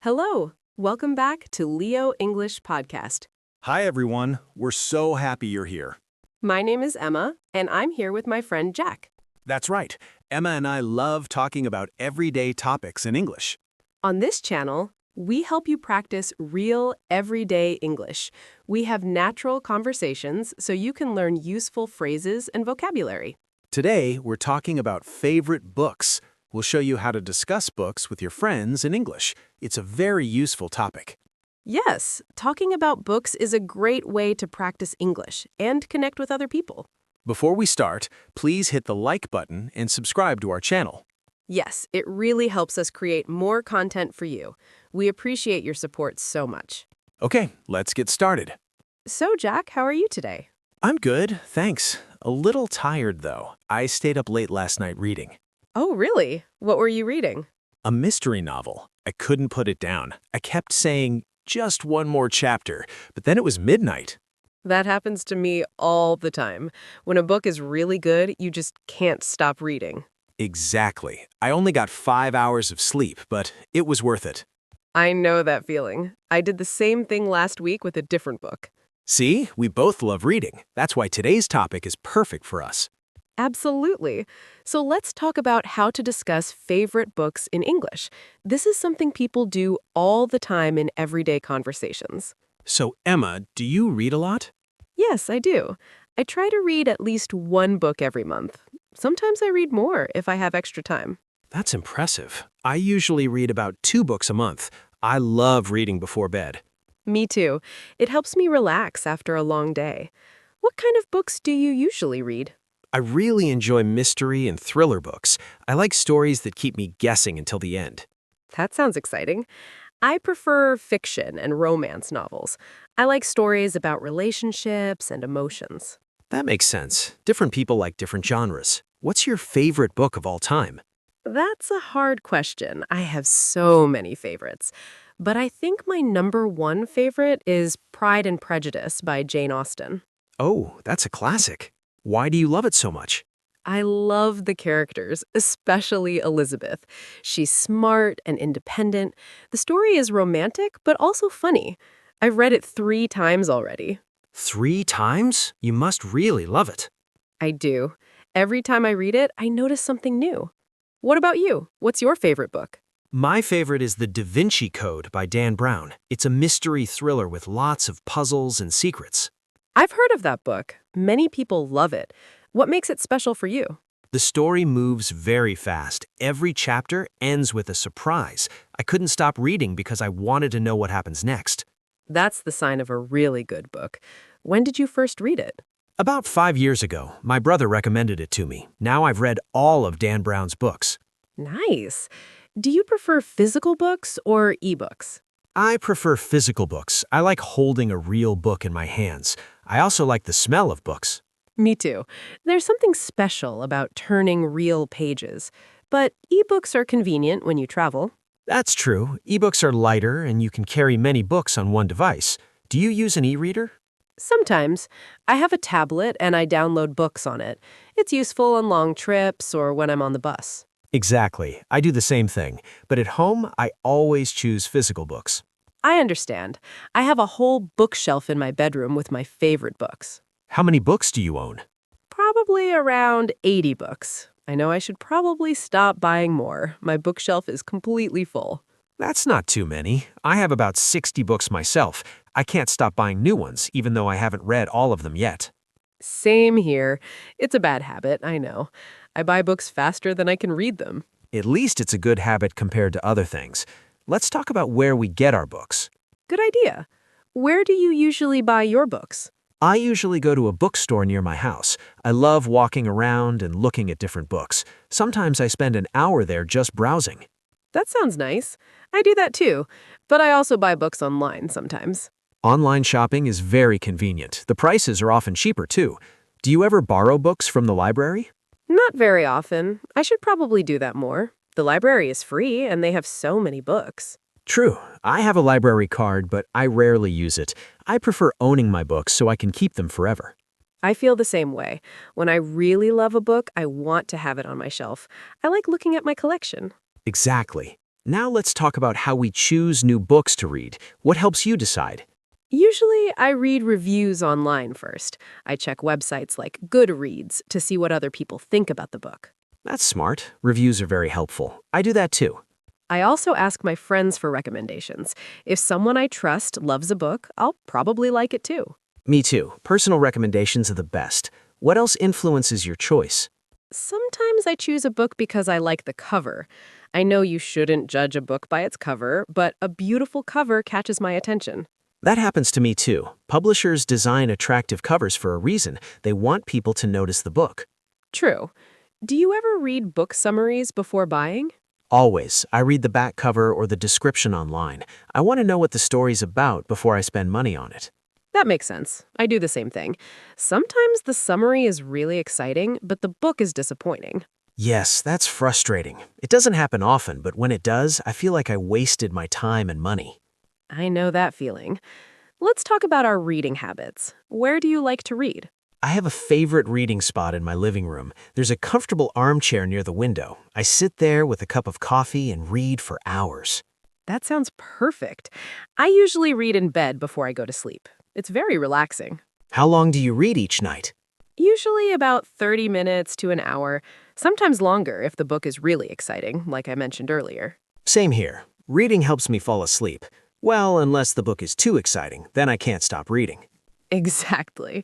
Hello. Welcome back to Leo English Podcast. Hi, everyone. We're so happy you're here. My name is Emma, and I'm here with my friend Jack. That's right. Emma and I love talking about everyday topics in English. On this channel, we help you practice real, everyday English. We have natural conversations so you can learn useful phrases and vocabulary. Today, we're talking about favorite books. We'll show you how to discuss books with your friends in English. It's a very useful topic. Yes, talking about books is a great way to practice English and connect with other people. Before we start, please hit the like button and subscribe to our channel. Yes, it really helps us create more content for you. We appreciate your support so much. Okay, let's get started. So, Jack, how are you today? I'm good, thanks. A little tired, though. I stayed up late last night reading. Oh, really? What were you reading? A mystery novel. I couldn't put it down. I kept saying, just one more chapter, but then it was midnight. That happens to me all the time. When a book is really good, you just can't stop reading. Exactly. I only got 5 hours of sleep, but it was worth it. I know that feeling. I did the same thing last week with a different book. See, we both love reading. That's why today's topic is perfect for us. Absolutely. So let's talk about how to discuss favorite books in English. This is something people do all the time in everyday conversations. So, Emma, do you read a lot? Yes, I do. I try to read at least one book every month. Sometimes I read more if I have extra time. That's impressive. I usually read about 2 books a month. I love reading before bed. Me too. It helps me relax after a long day. What kind of books do you usually read? I really enjoy mystery and thriller books. I like stories that keep me guessing until the end. That sounds exciting. I prefer fiction and romance novels. I like stories about relationships and emotions. That makes sense. Different people like different genres. What's your favorite book of all time? That's a hard question. I have so many favorites. But I think my number one favorite is Pride and Prejudice by Jane Austen. Oh, that's a classic. Why do you love it so much? I love the characters, especially Elizabeth. She's smart and independent. The story is romantic, but also funny. I've read it 3 times already. 3 times? You must really love it. I do. Every time I read it, I notice something new. What about you? What's your favorite book? My favorite is The Da Vinci Code by Dan Brown. It's a mystery thriller with lots of puzzles and secrets. I've heard of that book. Many people love it. What makes it special for you? The story moves very fast. Every chapter ends with a surprise. I couldn't stop reading because I wanted to know what happens next. That's the sign of a really good book. When did you first read it? About 5 years ago, my brother recommended it to me. Now I've read all of Dan Brown's books. Nice. Do you prefer physical books or ebooks? I prefer physical books. I like holding a real book in my hands. I also like the smell of books. Me too. There's something special about turning real pages. But ebooks are convenient when you travel. That's true. Ebooks are lighter and you can carry many books on one device. Do you use an e-reader? Sometimes. I have a tablet and I download books on it. It's useful on long trips or when I'm on the bus. Exactly. I do the same thing. But at home, I always choose physical books. I understand. I have a whole bookshelf in my bedroom with my favorite books. How many books do you own? Probably around 80 books. I know I should probably stop buying more. My bookshelf is completely full. That's not too many. I have about 60 books myself. I can't stop buying new ones, even though I haven't read all of them yet. Same here. It's a bad habit, I know. I buy books faster than I can read them. At least it's a good habit compared to other things. Let's talk about where we get our books. Good idea. Where do you usually buy your books? I usually go to a bookstore near my house. I love walking around and looking at different books. Sometimes I spend an hour there just browsing. That sounds nice. I do that too, but I also buy books online sometimes. Online shopping is very convenient. The prices are often cheaper too. Do you ever borrow books from the library? Not very often. I should probably do that more. The library is free and they have so many books. True. I have a library card, but I rarely use it. I prefer owning my books so I can keep them forever. I feel the same way. When I really love a book, I want to have it on my shelf. I like looking at my collection. Exactly. Now let's talk about how we choose new books to read. What helps you decide? Usually, I read reviews online first. I check websites like Goodreads to see what other people think about the book. That's smart. Reviews are very helpful. I do that too. I also ask my friends for recommendations. If someone I trust loves a book, I'll probably like it too. Me too. Personal recommendations are the best. What else influences your choice? Sometimes I choose a book because I like the cover. I know you shouldn't judge a book by its cover, but a beautiful cover catches my attention. That happens to me too. Publishers design attractive covers for a reason. They want people to notice the book. True. Do you ever read book summaries before buying? Always. I read the back cover or the description online. I want to know what the story's about before I spend money on it. That makes sense. I do the same thing. Sometimes the summary is really exciting, but the book is disappointing. Yes, that's frustrating. It doesn't happen often, but when it does, I feel like I wasted my time and money. I know that feeling. Let's talk about our reading habits. Where do you like to read? I have a favorite reading spot in my living room. There's a comfortable armchair near the window. I sit there with a cup of coffee and read for hours. That sounds perfect. I usually read in bed before I go to sleep. It's very relaxing. How long do you read each night? Usually about 30 minutes to an hour, sometimes longer if the book is really exciting, like I mentioned earlier. Same here. Reading helps me fall asleep. Well, unless the book is too exciting, then I can't stop reading. Exactly.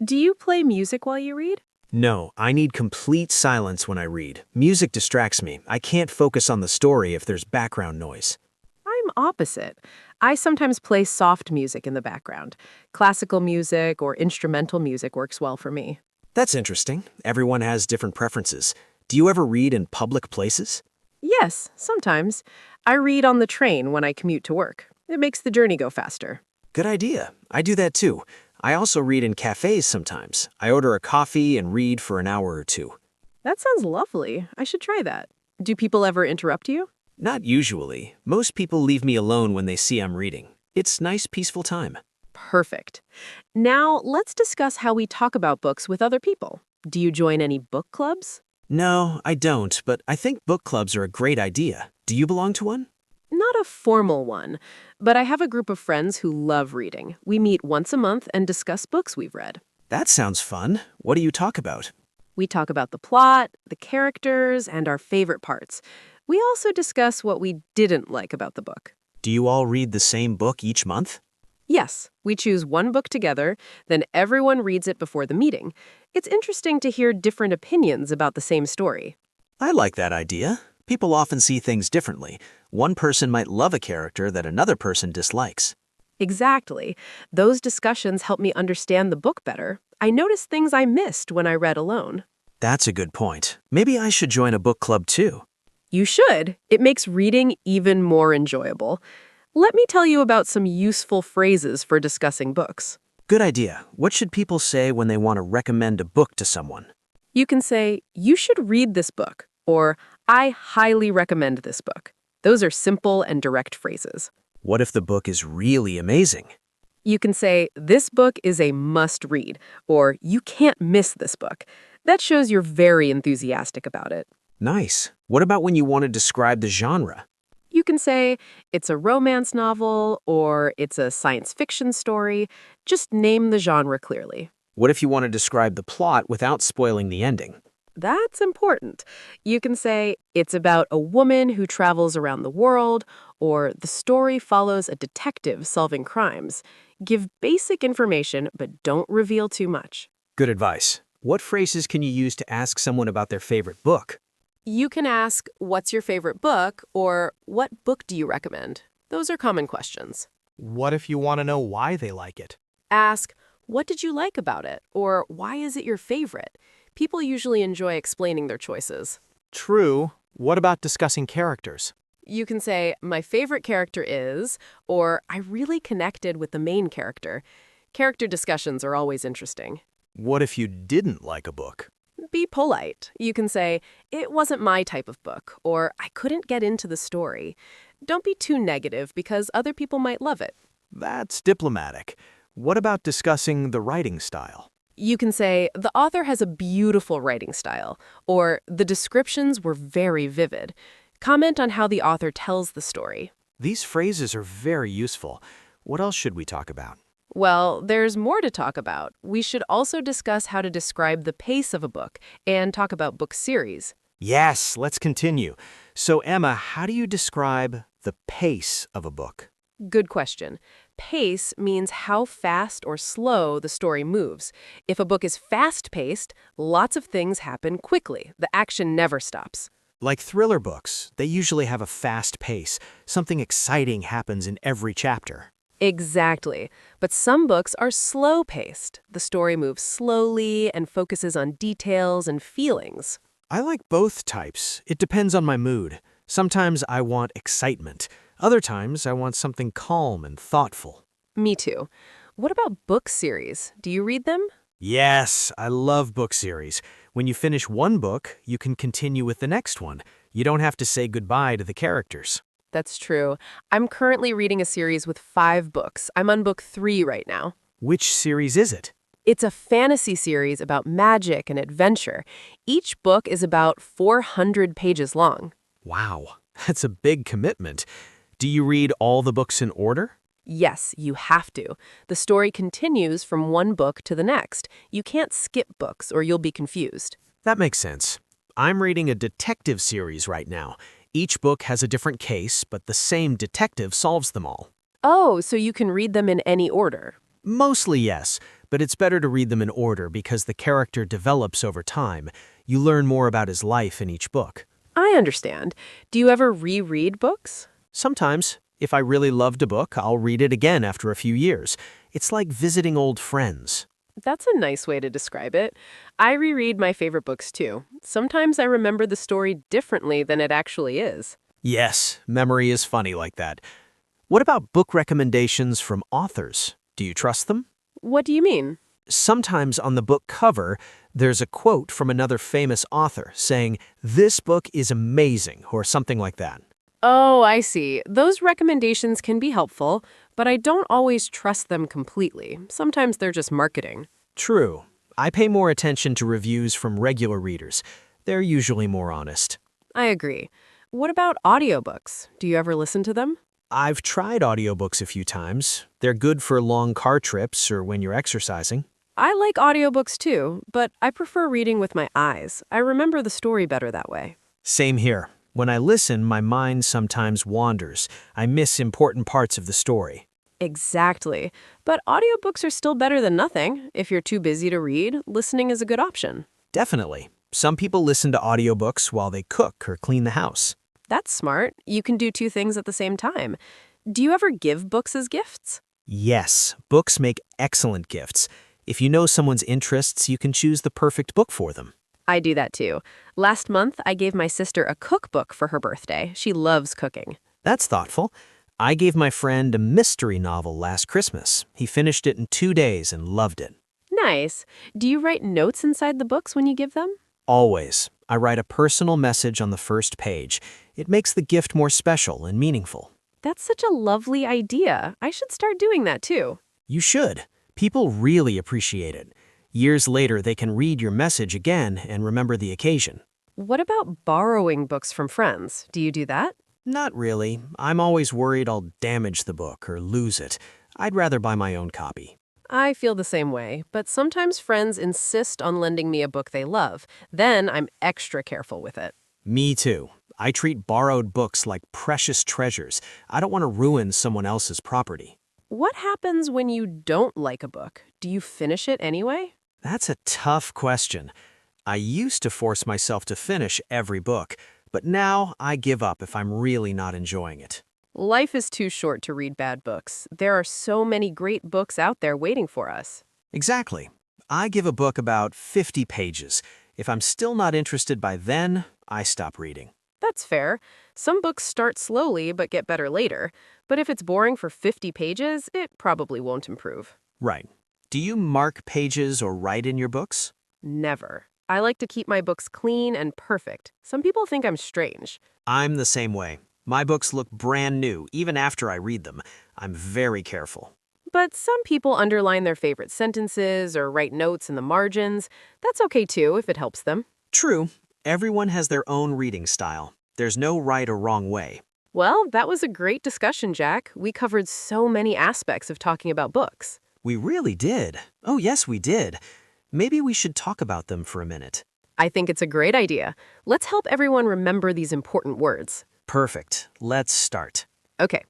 Do you play music while you read? No, I need complete silence when I read. Music distracts me. I can't focus on the story if there's background noise. I'm opposite. I sometimes play soft music in the background. Classical music or instrumental music works well for me. That's interesting. Everyone has different preferences. Do you ever read in public places? Yes, sometimes. I read on the train when I commute to work. It makes the journey go faster. Good idea. I do that too. I also read in cafes sometimes. I order a coffee and read for an hour or two. That sounds lovely. I should try that. Do people ever interrupt you? Not usually. Most people leave me alone when they see I'm reading. It's nice, peaceful time. Perfect. Now, let's discuss how we talk about books with other people. Do you join any book clubs? No, I don't, but I think book clubs are a great idea. Do you belong to one? Not a formal one, but I have a group of friends who love reading. We meet once a month and discuss books we've read. That sounds fun. What do you talk about? We talk about the plot, the characters, and our favorite parts. We also discuss what we didn't like about the book. Do you all read the same book each month? Yes, we choose one book together, then everyone reads it before the meeting. It's interesting to hear different opinions about the same story. I like that idea. People often see things differently. One person might love a character that another person dislikes. Exactly. Those discussions help me understand the book better. I notice things I missed when I read alone. That's a good point. Maybe I should join a book club too. You should. It makes reading even more enjoyable. Let me tell you about some useful phrases for discussing books. Good idea. What should people say when they want to recommend a book to someone? You can say, "You should read this book," or "I highly recommend this book." Those are simple and direct phrases. What if the book is really amazing? You can say, "This book is a must-read," or "You can't miss this book." That shows you're very enthusiastic about it. Nice. What about when you want to describe the genre? You can say, "It's a romance novel," or "It's a science fiction story." Just name the genre clearly. What if you want to describe the plot without spoiling the ending? That's important. You can say, "It's about a woman who travels around the world," or "The story follows a detective solving crimes." Give basic information, but don't reveal too much. Good advice. What phrases can you use to ask someone about their favorite book? You can ask, "What's your favorite book?" or "What book do you recommend?" Those are common questions. What if you want to know why they like it? Ask, "What did you like about it?" or "Why is it your favorite?" People usually enjoy explaining their choices. True. What about discussing characters? You can say, "My favorite character is," or "I really connected with the main character." Character discussions are always interesting. What if you didn't like a book? Be polite. You can say, "It wasn't my type of book," or "I couldn't get into the story." Don't be too negative because other people might love it. That's diplomatic. What about discussing the writing style? You can say, "The author has a beautiful writing style," or "The descriptions were very vivid." Comment on how the author tells the story. These phrases are very useful. What else should we talk about? Well, there's more to talk about. We should also discuss how to describe the pace of a book and talk about book series. Yes, let's continue. So, Emma, how do you describe the pace of a book? Good question. Pace means how fast or slow the story moves. If a book is fast-paced, lots of things happen quickly. The action never stops. Like thriller books, they usually have a fast pace. Something exciting happens in every chapter. Exactly. But some books are slow-paced. The story moves slowly and focuses on details and feelings. I like both types. It depends on my mood. Sometimes I want excitement. Other times I want something calm and thoughtful. Me too. What about book series? Do you read them? Yes, I love book series. When you finish one book, you can continue with the next one. You don't have to say goodbye to the characters. That's true. I'm currently reading a series with 5 books. I'm on book 3 right now. Which series is it? It's a fantasy series about magic and adventure. Each book is about 400 pages long. Wow, that's a big commitment. Do you read all the books in order? Yes, you have to. The story continues from one book to the next. You can't skip books or you'll be confused. That makes sense. I'm reading a detective series right now. Each book has a different case, but the same detective solves them all. Oh, so you can read them in any order. Mostly yes, but it's better to read them in order because the character develops over time. You learn more about his life in each book. I understand. Do you ever reread books? Sometimes, if I really loved a book, I'll read it again after a few years. It's like visiting old friends. That's a nice way to describe it. I reread my favorite books too. Sometimes I remember the story differently than it actually is. Yes, memory is funny like that. What about book recommendations from authors? Do you trust them? What do you mean? Sometimes on the book cover, there's a quote from another famous author saying, "This book is amazing," or something like that. Oh, I see. Those recommendations can be helpful, but I don't always trust them completely. Sometimes they're just marketing. True. I pay more attention to reviews from regular readers. They're usually more honest. I agree. What about audiobooks? Do you ever listen to them? I've tried audiobooks a few times. They're good for long car trips or when you're exercising. I like audiobooks too, but I prefer reading with my eyes. I remember the story better that way. Same here. When I listen, my mind sometimes wanders. I miss important parts of the story. Exactly. But audiobooks are still better than nothing. If you're too busy to read, listening is a good option. Definitely. Some people listen to audiobooks while they cook or clean the house. That's smart. You can do 2 things at the same time. Do you ever give books as gifts? Yes, books make excellent gifts. If you know someone's interests, you can choose the perfect book for them. I do that too. Last month, I gave my sister a cookbook for her birthday. She loves cooking. That's thoughtful. I gave my friend a mystery novel last Christmas. He finished it in 2 days and loved it. Nice. Do you write notes inside the books when you give them? Always. I write a personal message on the first page. It makes the gift more special and meaningful. That's such a lovely idea. I should start doing that too. You should. People really appreciate it. Years later, they can read your message again and remember the occasion. What about borrowing books from friends? Do you do that? Not really. I'm always worried I'll damage the book or lose it. I'd rather buy my own copy. I feel the same way, but sometimes friends insist on lending me a book they love. Then I'm extra careful with it. Me too. I treat borrowed books like precious treasures. I don't want to ruin someone else's property. What happens when you don't like a book? Do you finish it anyway? That's a tough question. I used to force myself to finish every book, but now I give up if I'm really not enjoying it. Life is too short to read bad books. There are so many great books out there waiting for us. Exactly. I give a book about 50 pages. If I'm still not interested by then, I stop reading. That's fair. Some books start slowly but get better later. But if it's boring for 50 pages, it probably won't improve. Right. Do you mark pages or write in your books? Never. I like to keep my books clean and perfect. Some people think I'm strange. I'm the same way. My books look brand new, even after I read them. I'm very careful. But some people underline their favorite sentences or write notes in the margins. That's okay too if it helps them. True. Everyone has their own reading style. There's no right or wrong way. Well, that was a great discussion, Jack. We covered so many aspects of talking about books. We really did. Oh, yes, we did. Maybe we should talk about them for a minute. I think it's a great idea. Let's help everyone remember these important words. Perfect. Let's start. Okay,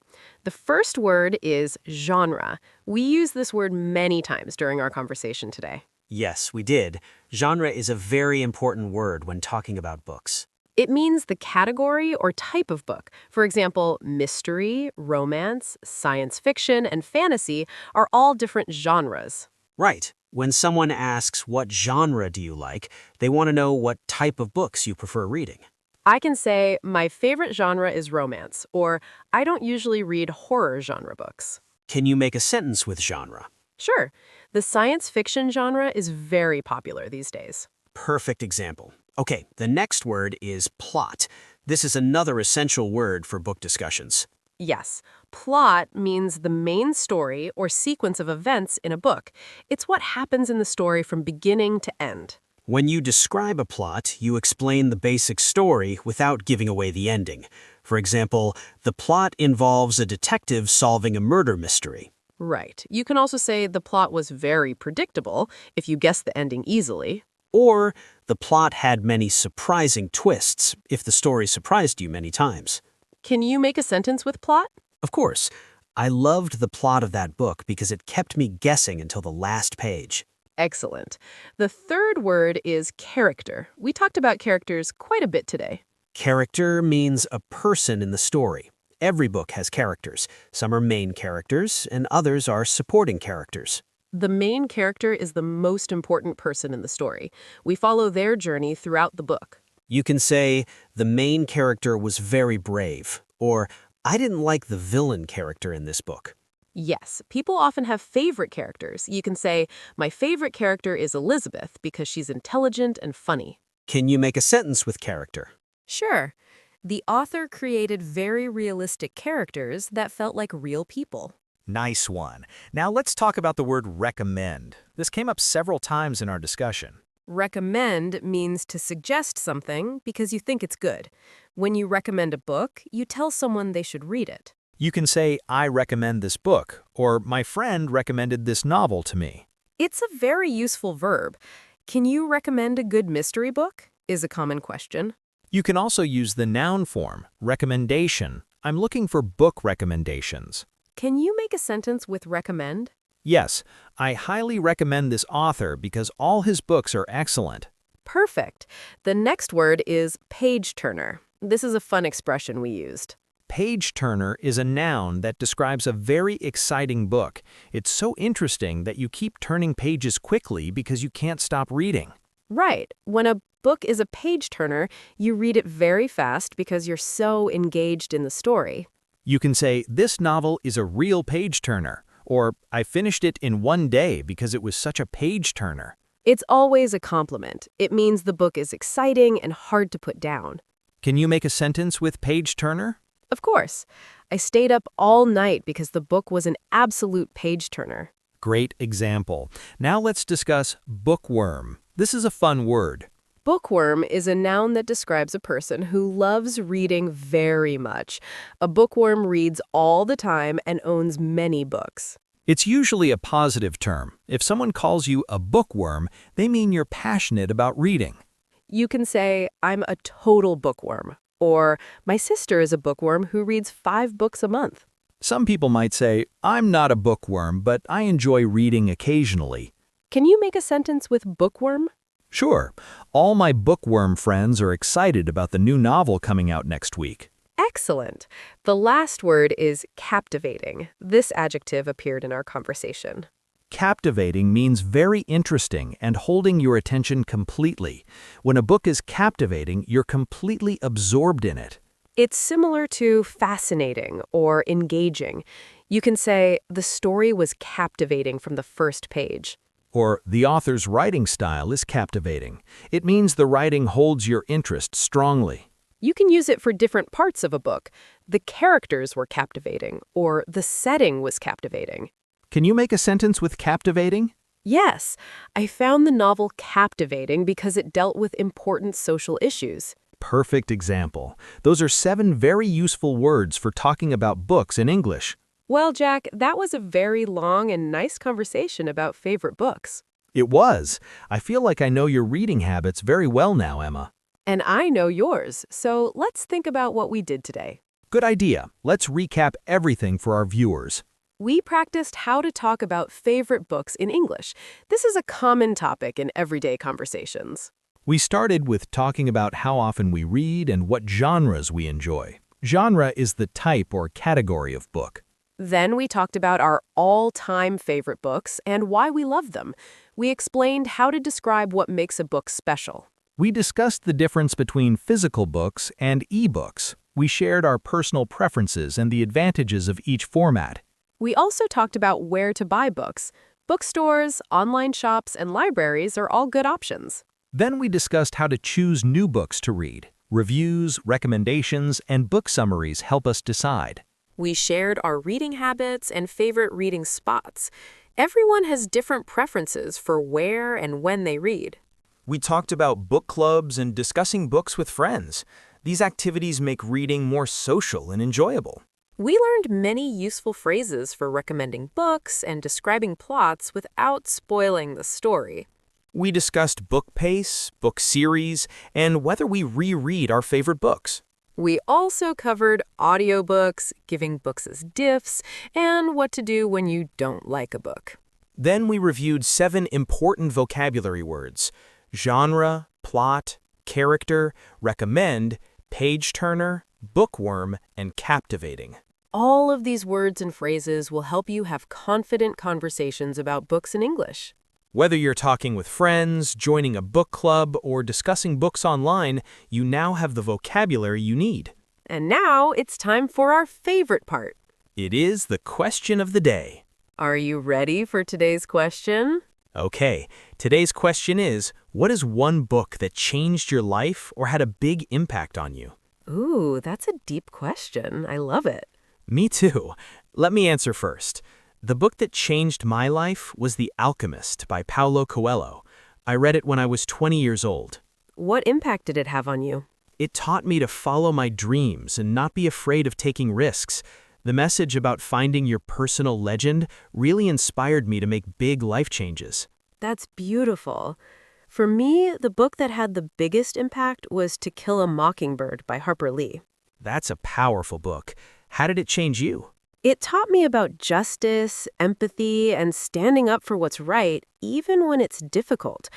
the first word is genre. We use this word many times during our conversation today. Yes, we did. Genre is a very important word when talking about books. It means the category or type of book. For example, mystery, romance, science fiction, and fantasy are all different genres. Right. When someone asks, what genre do you like, they want to know what type of books you prefer reading. I can say, my favorite genre is romance, or I don't usually read horror genre books. Can you make a sentence with genre? Sure, the science fiction genre is very popular these days. Perfect example. Okay, the next word is plot. This is another essential word for book discussions. Yes, plot means the main story or sequence of events in a book. It's what happens in the story from beginning to end. When you describe a plot, you explain the basic story without giving away the ending. For example, the plot involves a detective solving a murder mystery. Right. You can also say the plot was very predictable if you guess the ending easily. Or the plot had many surprising twists if the story surprised you many times. Can you make a sentence with plot? Of course, I loved the plot of that book because it kept me guessing until the last page. Excellent. The third word is character. We talked about characters quite a bit today. Character means a person in the story. Every book has characters. Some are main characters, and others are supporting characters. The main character is the most important person in the story. We follow their journey throughout the book. You can say, the main character was very brave, or I didn't like the villain character in this book. Yes, people often have favorite characters. You can say, my favorite character is Elizabeth because she's intelligent and funny. Can you make a sentence with character? Sure. The author created very realistic characters that felt like real people. Nice one. Now let's talk about the word recommend. This came up several times in our discussion. Recommend means to suggest something because you think it's good. When you recommend a book, you tell someone they should read it. You can say, I recommend this book, or my friend recommended this novel to me. It's a very useful verb. Can you recommend a good mystery book? Is a common question. You can also use the noun form, recommendation. I'm looking for book recommendations. Can you make a sentence with recommend? Yes, I highly recommend this author because all his books are excellent. Perfect. The next word is page turner. This is a fun expression we used. Page turner is a noun that describes a very exciting book. It's so interesting that you keep turning pages quickly because you can't stop reading. Right. When a book is a page turner, you read it very fast because you're so engaged in the story. You can say, this novel is a real page turner, or I finished it in one day because it was such a page turner. It's always a compliment. It means the book is exciting and hard to put down. Can you make a sentence with page turner? Of course. I stayed up all night because the book was an absolute page turner. Great example. Now let's discuss bookworm. This is a fun word. Bookworm is a noun that describes a person who loves reading very much. A bookworm reads all the time and owns many books. It's usually a positive term. If someone calls you a bookworm, they mean you're passionate about reading. You can say, I'm a total bookworm. Or, my sister is a bookworm who reads 5 books a month. Some people might say, I'm not a bookworm, but I enjoy reading occasionally. Can you make a sentence with bookworm? Sure. All my bookworm friends are excited about the new novel coming out next week. Excellent. The last word is captivating. This adjective appeared in our conversation. Captivating means very interesting and holding your attention completely. When a book is captivating, you're completely absorbed in it. It's similar to fascinating or engaging. You can say, the story was captivating from the first page. Or, the author's writing style is captivating. It means the writing holds your interest strongly. You can use it for different parts of a book. The characters were captivating, or the setting was captivating. Can you make a sentence with captivating? Yes, I found the novel captivating because it dealt with important social issues. Perfect example. Those are 7 very useful words for talking about books in English. Well, Jack, that was a very long and nice conversation about favorite books. It was. I feel like I know your reading habits very well now, Emma. And I know yours, so let's think about what we did today. Good idea. Let's recap everything for our viewers. We practiced how to talk about favorite books in English. This is a common topic in everyday conversations. We started with talking about how often we read and what genres we enjoy. Genre is the type or category of book. Then we talked about our all-time favorite books and why we love them. We explained how to describe what makes a book special. We discussed the difference between physical books and e-books. We shared our personal preferences and the advantages of each format. We also talked about where to buy books. Bookstores, online shops, and libraries are all good options. Then we discussed how to choose new books to read. Reviews, recommendations, and book summaries help us decide. We shared our reading habits and favorite reading spots. Everyone has different preferences for where and when they read. We talked about book clubs and discussing books with friends. These activities make reading more social and enjoyable. We learned many useful phrases for recommending books and describing plots without spoiling the story. We discussed book pace, book series, and whether we reread our favorite books. We also covered audiobooks, giving books as gifts, and what to do when you don't like a book. Then we reviewed 7 important vocabulary words: genre, plot, character, recommend, page-turner, bookworm, and captivating. All of these words and phrases will help you have confident conversations about books in English. Whether you're talking with friends, joining a book club, or discussing books online, you now have the vocabulary you need. And now it's time for our favorite part. It is the question of the day. Are you ready for today's question? Okay, today's question is, what is one book that changed your life or had a big impact on you? Ooh, that's a deep question. I love it. Me too. Let me answer first. The book that changed my life was The Alchemist by Paulo Coelho. I read it when I was 20 years old. What impact did it have on you? It taught me to follow my dreams and not be afraid of taking risks. The message about finding your personal legend really inspired me to make big life changes. That's beautiful. For me, the book that had the biggest impact was To Kill a Mockingbird by Harper Lee. That's a powerful book. How did it change you? It taught me about justice, empathy, and standing up for what's right, even when it's difficult.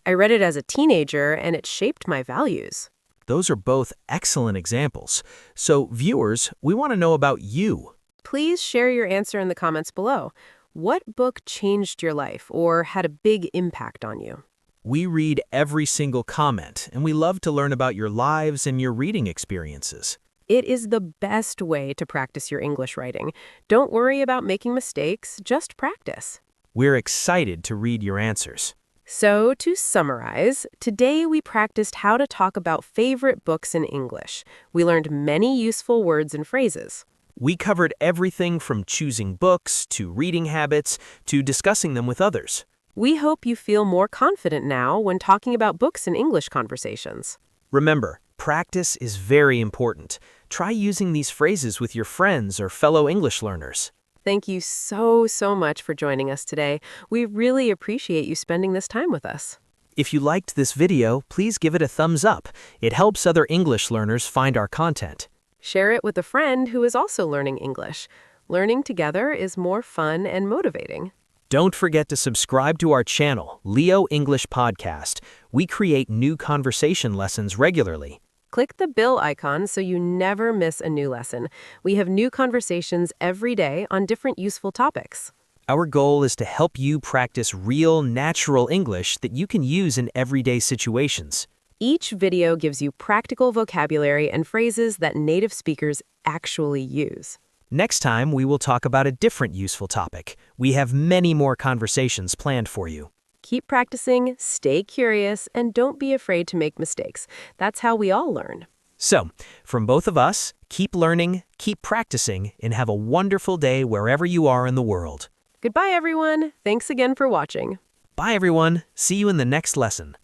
I read it as a teenager, and it shaped my values. Those are both excellent examples. So, viewers, we want to know about you. Please share your answer in the comments below. What book changed your life or had a big impact on you? We read every single comment, and we love to learn about your lives and your reading experiences. It is the best way to practice your English writing. Don't worry about making mistakes, just practice. We're excited to read your answers. So, to summarize, today we practiced how to talk about favorite books in English. We learned many useful words and phrases. We covered everything from choosing books to reading habits to discussing them with others. We hope you feel more confident now when talking about books in English conversations. Remember, practice is very important. Try using these phrases with your friends or fellow English learners. Thank you so much for joining us today. We really appreciate you spending this time with us. If you liked this video, please give it a thumbs up. It helps other English learners find our content. Share it with a friend who is also learning English. Learning together is more fun and motivating. Don't forget to subscribe to our channel, Leo English Podcast. We create new conversation lessons regularly. Click the bell icon so you never miss a new lesson. We have new conversations every day on different useful topics. Our goal is to help you practice real, natural English that you can use in everyday situations. Each video gives you practical vocabulary and phrases that native speakers actually use. Next time, we will talk about a different useful topic. We have many more conversations planned for you. Keep practicing, stay curious, and don't be afraid to make mistakes. That's how we all learn. So, from both of us, keep learning, keep practicing, and have a wonderful day wherever you are in the world. Goodbye, everyone. Thanks again for watching. Bye, everyone. See you in the next lesson.